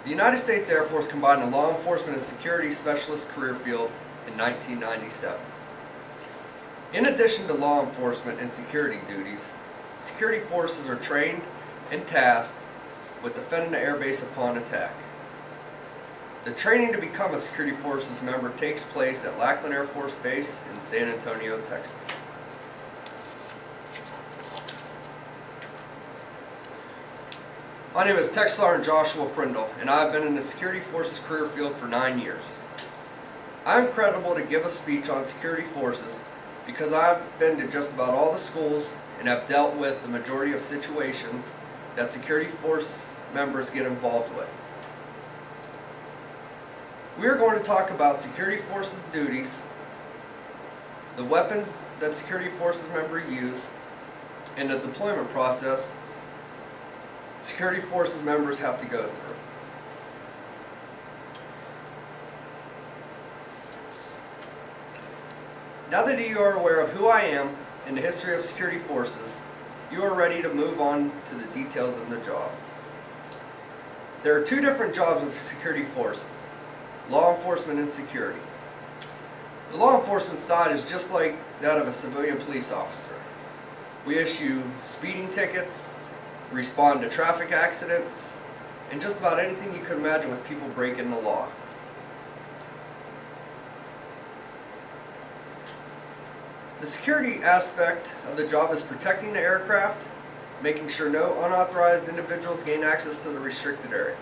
The United States Air Force combined the law enforcement and security specialist career field in 1997. In addition to law enforcement and security duties, security forces are trained and tasked with defending the airbase upon attack. The training to become a security forces member takes place at Lackland Air Force Base in San Antonio, Texas. My name is Tech Sergeant Joshua Prindle, and I have been in the security forces career field for 9 years. I am credible to give a speech on security forces because I have been to just about all the schools and have dealt with the majority of situations that security force members get involved with. We are going to talk about security forces duties, the weapons that security forces members use, and the deployment process security forces members have to go through. Now that you are aware of who I am and the history of security forces, you are ready to move on to the details of the job. There are two different jobs of security forces: law enforcement and security. The law enforcement side is just like that of a civilian police officer. We issue speeding tickets, respond to traffic accidents, and just about anything you could imagine with people breaking the law. The security aspect of the job is protecting the aircraft, making sure no unauthorized individuals gain access to the restricted area.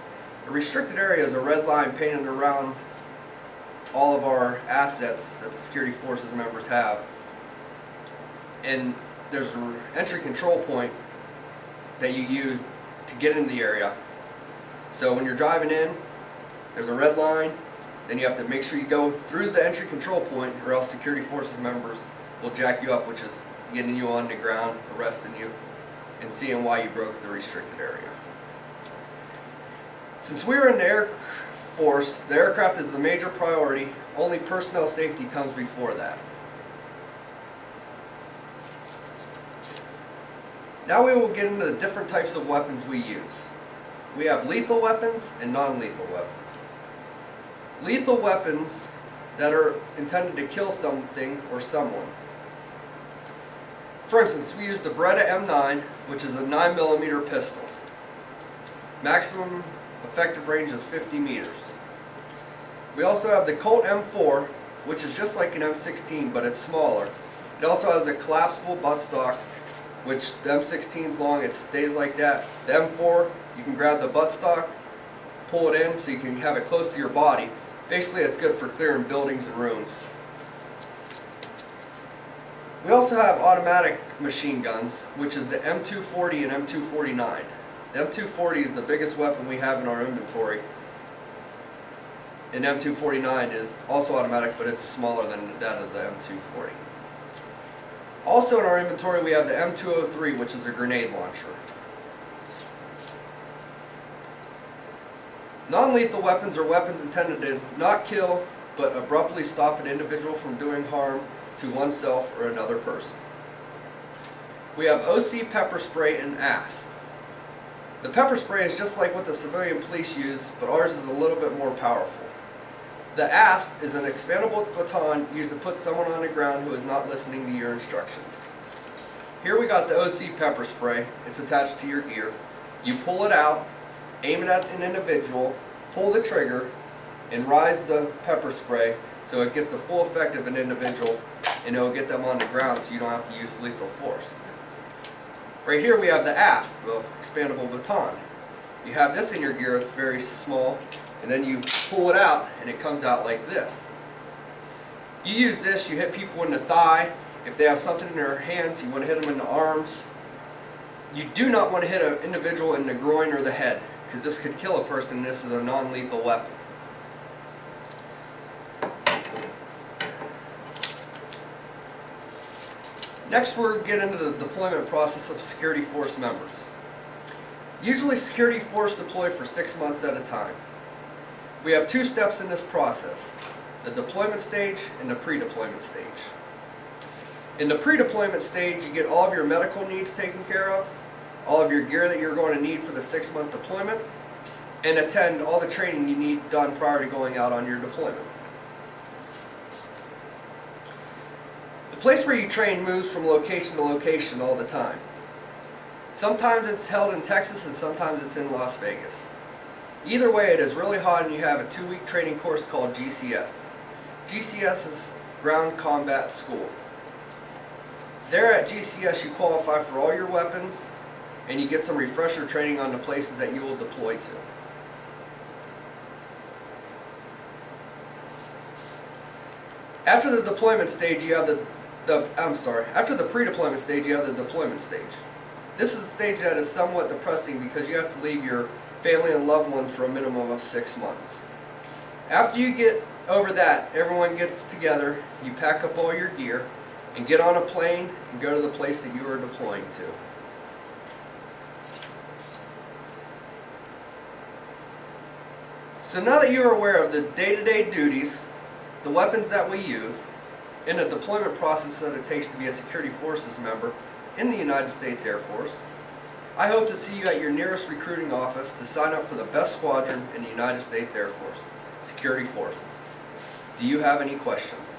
The restricted area is a red line painted around all of our assets that the security forces members have. And there's an entry control point that you use to get into the area. So when you're driving in, there's a red line, then you have to make sure you go through the entry control point, or else security forces members will jack you up, which is getting you on the ground, arresting you, and seeing why you broke the restricted area. Since we're in the Air Force, the aircraft is the major priority. Only personnel safety comes before that. Now we will get into the different types of weapons we use. We have lethal weapons and non-lethal weapons. Lethal weapons that are intended to kill something or someone. For instance, we use the Beretta M9, which is a 9mm pistol. Maximum effective range is 50 meters. We also have the Colt M4, which is just like an M16, but it's smaller. It also has a collapsible buttstock, which the M16 is long, it stays like that. The M4, you can grab the buttstock, pull it in so you can have it close to your body. Basically, it's good for clearing buildings and rooms. We also have automatic machine guns, which is the M240 and M249. The M240 is the biggest weapon we have in our inventory. And M249 is also automatic, but it's smaller than that of the M240. Also in our inventory we have the M2U00030, which is a grenade launcher. Non-lethal weapons are weapons intended to not kill, but abruptly stop an individual from doing harm to oneself or another person. We have OC pepper spray and ASP. The pepper spray is just like what the civilian police use, but ours is a little bit more powerful. The ASP is an expandable baton used to put someone on the ground who is not listening to your instructions. Here we got the OC pepper spray. It's attached to your ear. You pull it out, aim it at an individual, pull the trigger, and rise the pepper spray so it gets the full effect of an individual, and it will get them on the ground so you don't have to use lethal force. Right here we have the ASP, the expandable baton. You have this in your gear, it's very small, and then you pull it out and it comes out like this. You use this, you hit people in the thigh. If they have something in their hands, you want to hit them in the arms. You do not want to hit an individual in the groin or the head, because this could kill a person, and this is a non-lethal weapon. Next, we're going to get into the deployment process of security force members. Usually security force deploy for 6 months at a time. We have 2 steps in this process: the deployment stage and the pre-deployment stage. In the pre-deployment stage, you get all of your medical needs taken care of, all of your gear that you're going to need for the 6-month deployment, and attend all the training you need done prior to going out on your deployment. The place where you train moves from location to location all the time. Sometimes it's held in Texas and sometimes it's in Las Vegas. Either way, it is really hot and you have a 2-week training course called GCS. GCS is Ground Combat School. There at GCS you qualify for all your weapons and you get some refresher training on the places that you will deploy to. After the deployment stage you have after the pre-deployment stage you have the deployment stage. This is a stage that is somewhat depressing because you have to leave your family and loved ones for a minimum of 6 months. After you get over that, everyone gets together, you pack up all your gear, and get on a plane and go to the place that you are deploying to. So now that you are aware of the day-to-day duties, the weapons that we use, and the deployment process that it takes to be a Security Forces member in the United States Air Force, I hope to see you at your nearest recruiting office to sign up for the best squadron in the United States Air Force, Security Forces. Do you have any questions?